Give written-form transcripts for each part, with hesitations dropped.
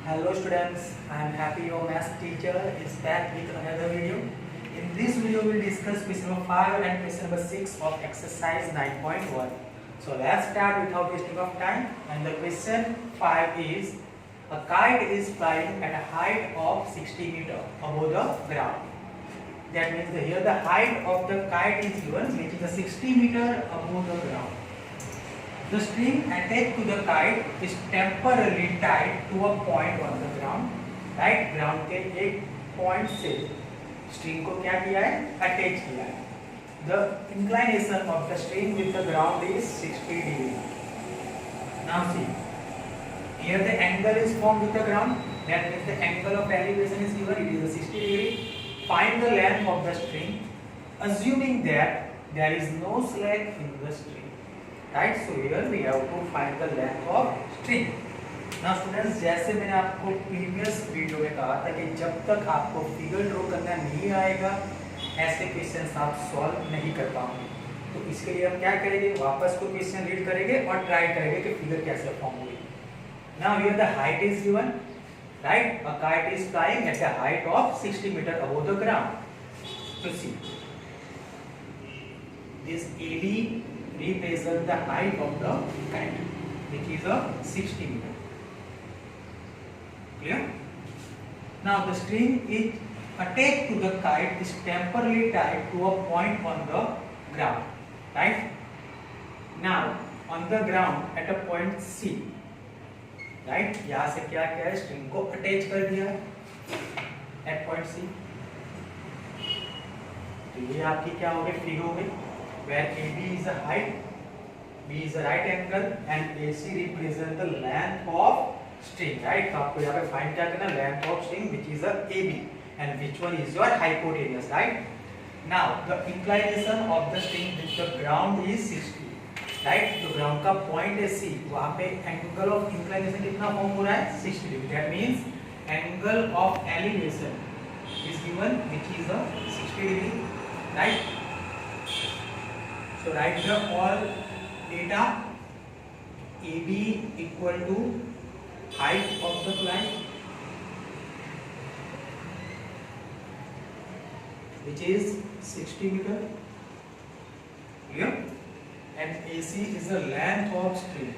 Hello students, I am happy your math teacher is back with another video. In this video we will discuss question number 5 and question number 6 of exercise 9.1. So let's start without wasting of time, and the question 5 is a kite is flying at a height of 60 meter above the ground. That means here the height of the kite is given, which is a 60 meter above the ground. The string attached to the kite is temporarily tied to a point on the ground. Right? Ground के एक point से string को क्या किया है? Attach किया है. The inclination of the string with the ground is 60 degree. Now see, here the angle is formed with the ground. That means the angle of elevation is given. It is a 60 degree. Find the length of the string, assuming that there is no slack in the string. Right, so here we have to find the length of string. Now students, जैसे मैंने आपको previous video में कहा था कि जब तक आपको फिगर ड्रॉ करना नहीं आएगा ऐसे क्वेश्चंस आप सॉल्व नहीं कर पाओगे. तो इसके लिए हम क्या करेंगे, वापस को क्वेश्चन रीड करेंगे और ट्राई करेंगे कि फिगर कैसे फॉर्म हुई. Now here the height is given, right? A kite is flying at a height of 60 meter above the ground. So see, this AB represent the height of the kite, which is a 60 meter. Clear? Now the string is attached to the kite is temporarily tied to a point on the ground. Right? Now on the ground at a point C. Right? यहाँ से क्या किया है, string को attach कर दिया है at point C. तो ये आपकी क्या हो गई, फिगर हो गई. Where AB is the height, B is the right angle, and AC represent the length of string, right? तो आपको यहाँ पे find क्या करना, length of string, which is a AB, and which one is your hypotenuse, right? Now the inclination of the string with the ground is 60, right? तो ground का point है C, वहाँ पे angle of inclination कितना form हो रहा है, 60 degree. That means angle of elevation is given, which is a 60 degree, right? So write the all data. AB equal to height of the kite, which is 60 meter. Clear? And AC is the length of string.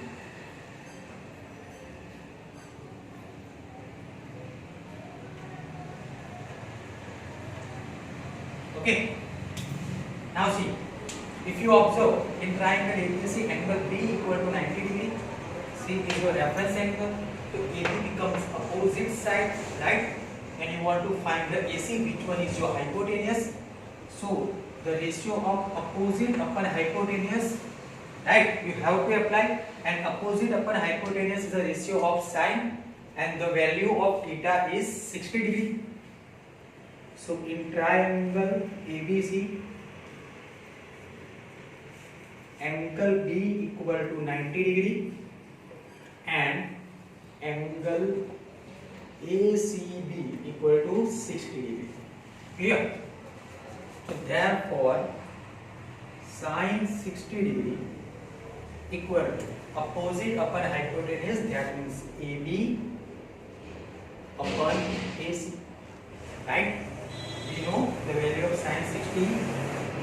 Okay. Now see. If you observe in triangle ABC, angle B equal to 90 degree, C is your reference angle, so AB becomes opposite side, right? And you want to find the AC, which one is your hypotenuse. So the ratio of opposite upon hypotenuse, right? You have to apply, and opposite upon hypotenuse is the ratio of sine, and the value of theta is 60 degree. So in triangle ABC, angle B equal to 90 degree and angle ACB equal to 60 degree. Clear? So therefore sine 60 degree equal to opposite upon hypotenuse, that means AB upon AC. Right? We know the value of sine 60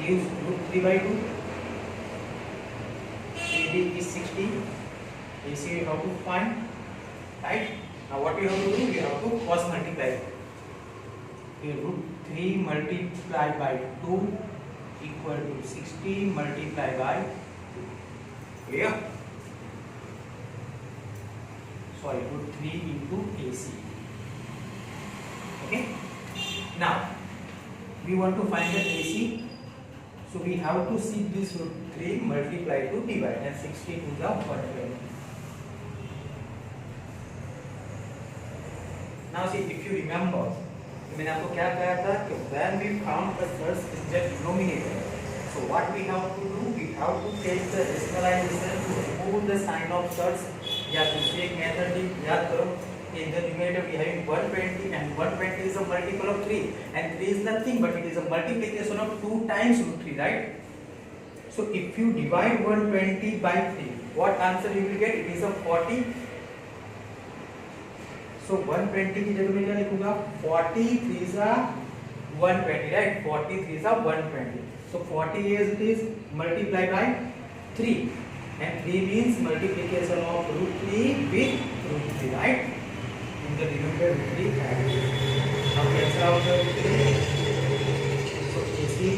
gives root 3 by 2. AB is 60, AC you have to find, right? Now what you have to do, you have to cross multiply. Root 3 multiplied by 2 equal to 60 multiplied by 2. Clear? Sorry, root 3 into AC. Okay? Now we want to find the AC. So we have to see this root 3 multiplied to divide, and 60 to the 120. Now see, if you remember, मैंने आपको क्या कहा था कि when we found the surds in the denominator, so what we have to do, we have to take the rationalization to remove the sign of surds. या दूसरी एक method भी याद करो, in the numerator we have 120, and 120 is a multiple of 3, and 3 is nothing but it is a multiplication of 2 times root 3, right? So if you divide 120 by 3, what answer you will get? It is a 40. सो 120 की जगह में क्या लिखूंगा 40 3 सा 120 right 40 3 सा 120 so 40 is it is multiplied by 3 and 3 means multiplication of root 3 with root 3 right in the denominator root 3 add now cancel out the root 3 so AC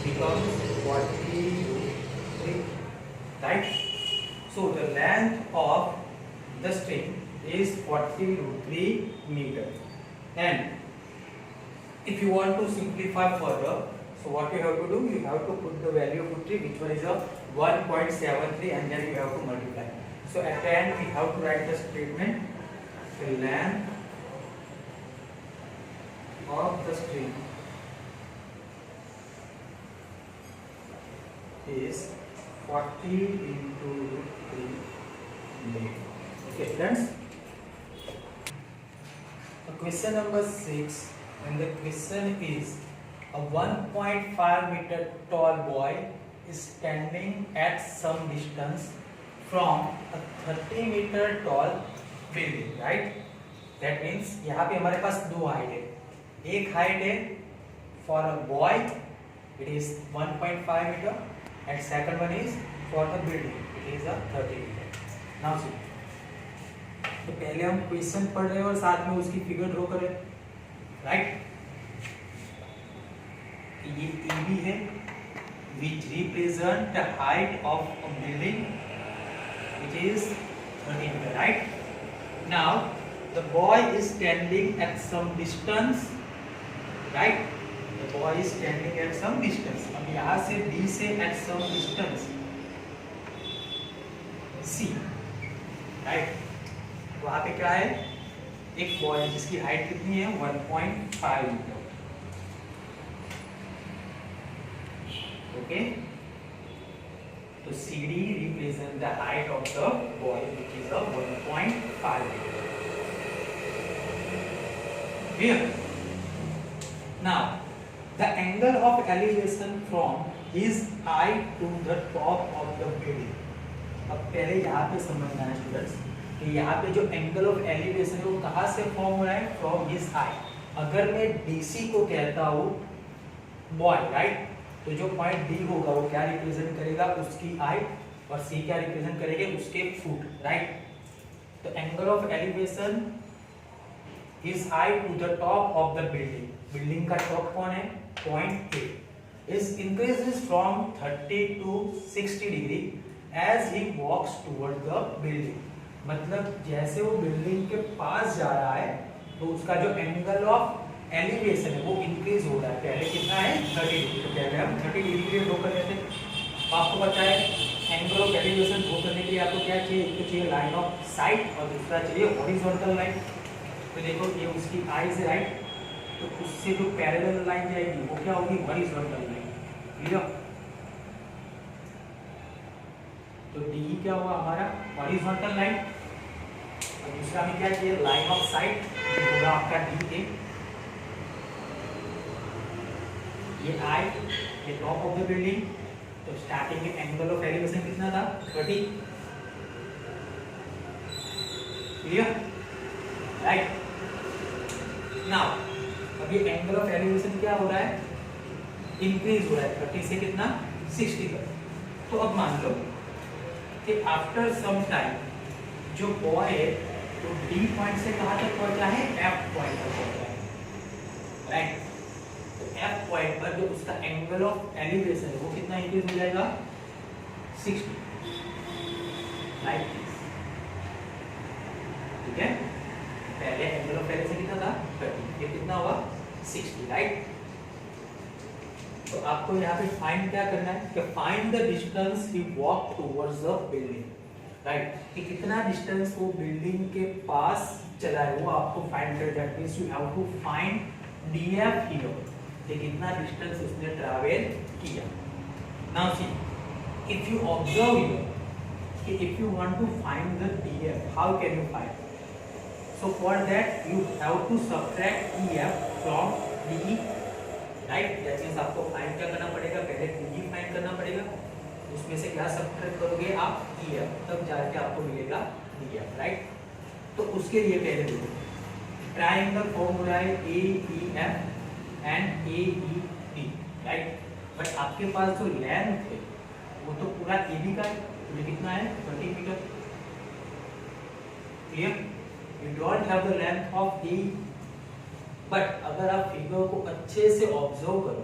becomes 40 root 3 right so the length of the string is 40 root 3 meter and if you want to simplify further so what you have to do you have to put the value of root 3 which one is a 1.73 and then you have to multiply so at the end we have to write the statement the length of the string is 40 into root 3 meter okay friends. Question number 6 and the question is a 1.5 meter tall boy is standing at some distance from a 30 meter tall building right that means यहाँ पे हमारे पास दो height है एक height है for a boy it is 1.5 meter and second one is for the building it is a 30 meter now see तो पहले हम क्वेश्चन पढ़ रहे हैं और साथ में उसकी फिगर ड्रॉ करें राइट ये AB है which represent the height of a building which is 30 meter right now the boy is standing at some distance right the boy is standing at some distance अब यहाँ से B से at some distance C right वहाँ पे क्या है एक boy है जिसकी हाइट कितनी है 1.5 मीटर ओके तो CD represent the height of the boy which is a 1.5 meter clear now the angle of elevation from his eye to the top of the building अब पहले यहाँ पे समझना है स्टूडेंट्स कि यहाँ पे जो एंगल ऑफ एलिवेशन है वो कहाँ से फॉर्म हो रहा है फ्रॉम हिज आई अगर मैं DC को कहता हूँ बॉय राइट तो जो पॉइंट D होगा वो क्या रिप्रेजेंट करेगा उसकी आई और C क्या रिप्रेजेंट करेगा उसके फुट राइट तो angle of elevation his eye to the top of the building का टॉप कौन है point A is increases from 30 to 60 degree as he walks toward the building मतलब जैसे वो बिल्डिंग के पास जा रहा है तो उसका जो एंगल ऑफ एलिवेशन है वो इंक्रीज हो रहा है पहले कितना है 30 डिग्री तो पहले हम 30 डिग्री के लिए ड्रॉ कर लेते हैं आपको पता है एंगल ऑफ एलिवेशन ड्रॉ करने के लिए आपको क्या चाहिए एक तो चाहिए लाइन ऑफ साइट और दूसरा चाहिए हॉरिजॉन्टल लाइन तो देखो ये उसकी आई से राइट तो उससे जो पैरेलल लाइन जाएगी वो क्या होगी हॉरिजॉन्टल लाइन क्लियर तो डी क्या हुआ हमारा हॉरिजॉन्टल लाइन और दूसरा में क्या चाहिए लाइन ऑफ साइट होगा आपका डी ए ये आई ये टॉप ऑफ द बिल्डिंग तो स्टार्टिंग में एंगल ऑफ एलिवेशन कितना था 30 क्लियर राइट नाउ अब ये एंगल ऑफ एलिवेशन क्या हो रहा है इंक्रीज हो रहा है 30 से कितना 60 तक तो अब मान लो कि आफ्टर सम टाइम जो बॉय है तो D पॉइंट से कहां तक पहुंचा है F पॉइंट तक पहुंचा है राइट तो F पॉइंट पर जो उसका एंगल ऑफ एलिवेशन है वो कितना इंक्रीज हो जाएगा 60 लाइक दिस ठीक है पहले एंगल ऑफ एलिवेशन कितना था 30 ये कितना हुआ 60 राइट तो आपको यहाँ पे फाइंड क्या करना है कि find the distance he walk towards the building right कि कितना डिस्टेंस वो बिल्डिंग के पास चला है वो आपको फाइंड कर that means you have to find DF here कि कितना डिस्टेंस उसने ट्रैवल किया now see if you observe here कि if you want to find the DF how can you find so for that you have to subtract EF from DE right that means आपको find क्या करना पड़ेगा पहले DE find करना पड़ेगा उसमें से क्या सबट्रैक्ट करोगे आप EF तब जाके आपको मिलेगा DF राइट तो उसके लिए पहले देखो ट्राइंगल फॉर्मूला है AEF and AED, right. But आपके पास जो लेंथ है वो तो पूरा AB का है, तो ये कितना है 20 metre, clear. You don't have the length of AE, but अगर आप फिगर को अच्छे से ऑब्जर्व करो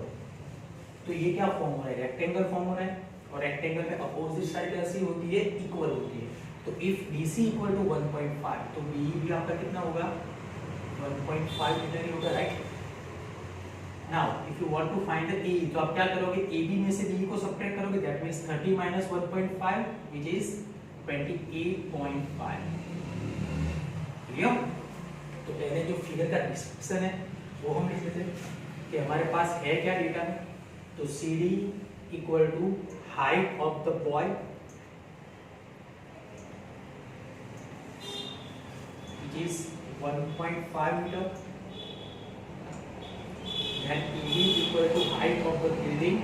तो ये क्या फॉर्मूला है, रेक्टेंगल फॉर्मूला है, और रेक्टेंगल में अपोजिट साइड कैसी होती है, इक्वल होती है। तो इफ BC इक्वल टू 1.5 तो BE भी आपका कितना होगा 1.5 मीटर ही होगा, right. Now if you want to find the AE, तो आप क्या करोगे, AB में से BE को सब्ट्रैक्ट करोगे, that means 30 minus 1.5 which is 28.5, clear. तो पहले जो फिगर का डिस्क्रिप्शन है वो हम लिख लेते हैं कि हमारे पास है क्या डेटा में। तो CD equal to height of the boy which is 1.5 meter, then EB equal to height of the building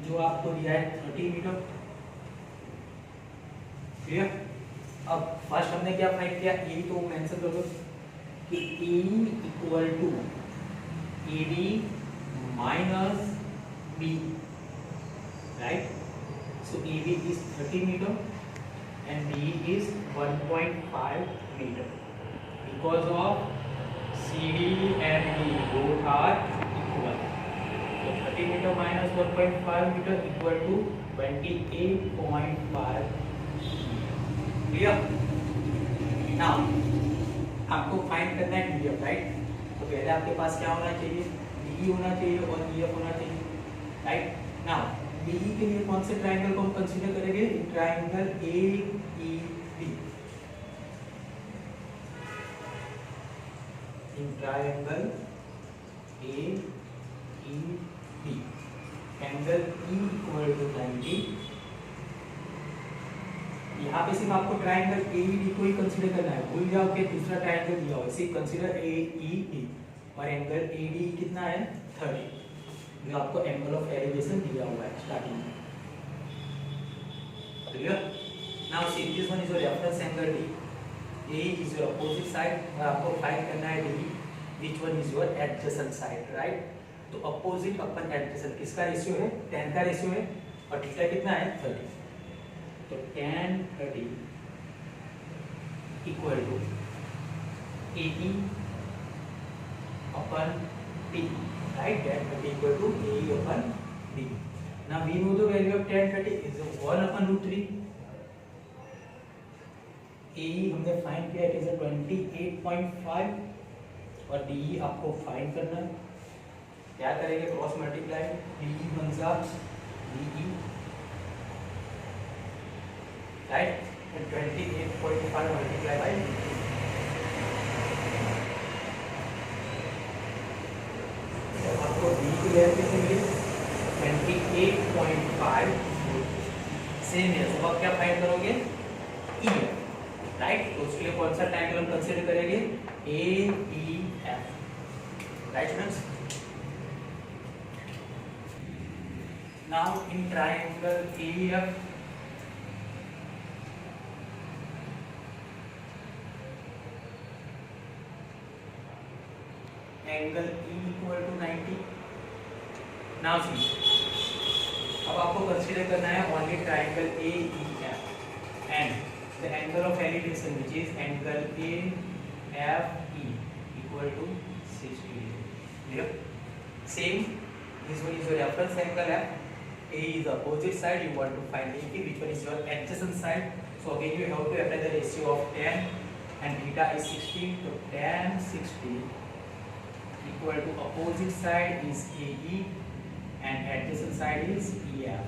जो आपको दिया है 30 मीटर, क्लियर। अब फर्स्ट हमने क्या फाइंड किया, ए तो मेंशन कर दो कि A equal to AB minus B, right. So AB is 30 metre and B is 1.5 metre because of CD and B both are equal. So 30 meter minus 1.5 meter equal to 28.5. Clear. Now आपको find करना है medium, right. तो पहले आपके पास क्या होना चाहिए, DE होना चाहिए और EF होना चाहिए, राइट। नाउ DE के लिए कौन से ट्रायंगल को हम कंसीडर करेंगे, triangle AED, in triangle AED angle E equal to 90। यहाँ पे सिर्फ आपको ट्रायंगल AED को ही कंसीडर करना है, भूल जाओ कि दूसरा ट्रायंगल दिया हुआ है, सिर्फ कंसीडर AED और एंगल AD कितना है 30, जो आपको एंगल ऑफ एलिवेशन दिया हुआ है स्टार्टिंग में, clear. Now see this one is your reference angle D, AE is your opposite side और आपको फाइंड करना है DE, which one is your adjacent side, right. तो अपोजिट अपन एडजेसेंट किसका रेशियो है, tan का रेशियो है, और थीटा कितना है 30। तो tan 30 equal to AE upon D, right? Tan 30 equal to AE upon D. Now we know the value of tan 30 is 1 upon root 3. AE हमने find किया, इट इज 28.5 और DE आपको फाइंड करना है। क्या करेंगे, क्रॉस मल्टीप्लाई, DE बन DE, right, 28.5 multiply by आपको D की वैल्यू कितनी मिली 28.5, सेम है। तो आप क्या फाइंड करोगे E, राइट। तो उसके लिए कौन सा ट्रायंगल हम कंसीडर करेंगे, AEF, right students. Now in triangle AEF angle E equal to 90। Now see, अब आपको कंसीडर करना है only triangle AEF and the angle of elevation which is angle AFE equal to 60 degree, clear. Same this one is your reference angle है, A is the opposite side, you want to find AP, which one is your adjacent side. So again you have to apply the ratio of tan and theta is 60, so tan 60 equal to opposite side is AE and adjacent side is EF.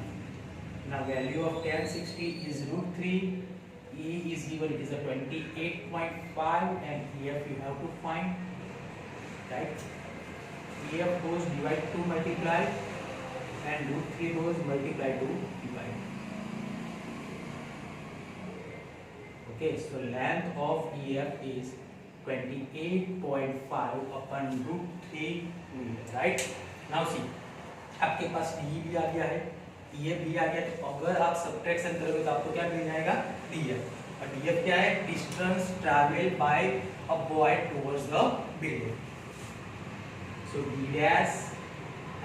Now value of tan 60 is root 3, E is given, it is a 28.5 and EF you have to find, right. EF goes divide 2 multiply and root 3 goes multiply 2 divide. Okay, so length of EF is 28.5 upon root 3 meter, right? Now see, आपके पास DE भी आ गया है, ये B आ गया, तो अगर आप subtraction करोगे तो आपको क्या मिल जाएगा, डीएफ। और डीएफ क्या है, distance travel by a boy towards the building. So D dash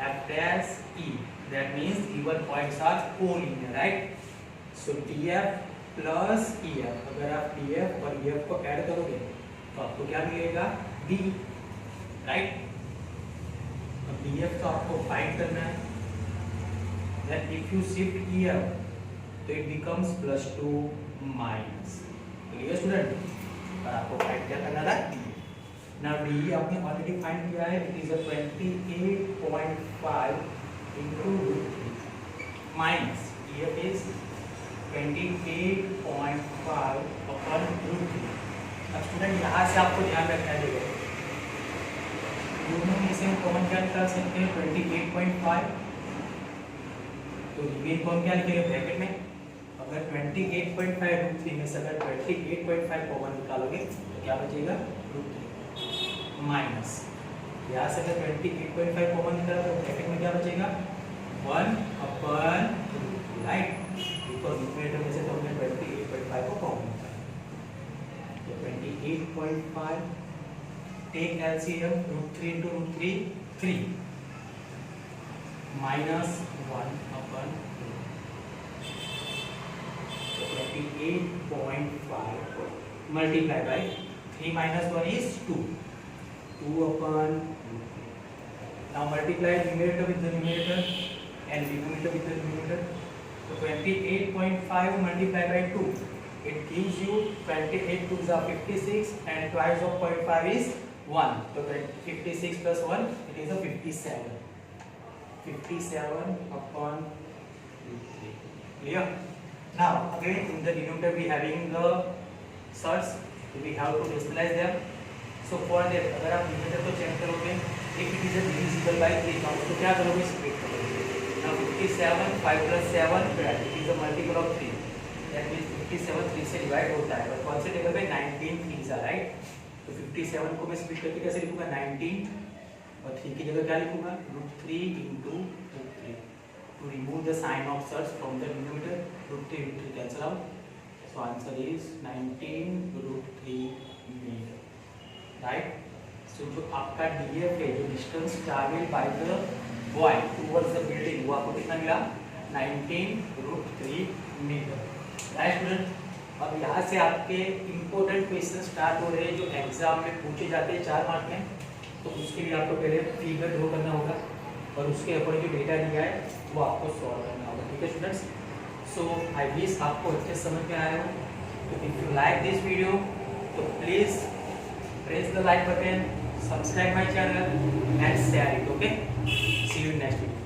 F dash E, that means given points are collinear, right. So DF plus EF, अगर आप डीएफ और ईएफ को ऐड करोगे तो आपको क्या मिलेगा, डी, राइट। अब डीएफ तो आपको फाइंड करना है, then if you shift here तो it becomes +2 minus, clear student. और आपको फाइंड क्या करना था, now d आपने ऑलरेडी फाइंड किया है, it is a 28.5 into √3 minus ef is 28.5 upon √3। अब स्टूडेंट यहाँ से आपको ध्यान रखना है, दोनों में से हम कॉमन क्या निकाल सकते हैं, 28.5, तो रिमेन को हम क्या लिखेंगे ब्रैकेट में, अगर 28.5 √3 में से अगर 28.5 कॉमन निकालोगे तो क्या बचेगा, √3 माइनस, यहाँ से अगर 28.5 कॉमन निकाला तो ब्रैकेट में क्या बचेगा, 1/√3, राइट। बिकॉज न्यूमरेटर में से तो हमने 28.5 को कॉमन निकाला, तो 28.5 take LCM, √3 into √3 3 minus 1/2, so 28.5 multiplied by 3 minus 1 is 2, 2/2. Now multiply numerator with the numerator and denominator with the denominator. So 28.5 multiplied by 2, it gives you 28 2s are 56 and twice of 0.5 is 1. So 56 plus 1, it is a 57. 57/3. Clear? Now again in the denominator we having the surds, we have to decimalize them. So for that अगर आप numerator को check करोगे, if it is a divisible by 3 तो क्या करोगे, split करोगे। Now 57 5 plus 7 it is a multiple of 3, that means 57 3 से divide होता है, और कौन से टेबल पे 19 3s are, राइट। तो 57 को मैं स्प्लिट करके कैसे लिखूंगा, 19 और 3 की जगह क्या लिखूंगा, √3 into √3, to remove the sign of surds from the denominator, √3 cancel out, so answer is 19 √3 meter, right। so जो आपका डीएफ है, जो distance travel by the boy towards the building, वो आपको कितना मिला, 19 √3 मीटर, राइट स्टूडेंट। अब यहाँ से आपके इंपॉर्टेंट क्वेश्चन स्टार्ट हो रहे हैं जो एग्जाम में पूछे जाते हैं 4 मार्क में, तो उसके लिए आपको पहले फिगर ड्रॉ करना होगा और उसके अकॉर्डिंग जो डेटा दिया है वो आपको सॉल्व करना होगा, ठीक है स्टूडेंट्स। सो आई विश आपको अच्छे समझ में आया हो, तो if you like this video तो please press the like button, subscribe my channel and share it, okay. See you in next video.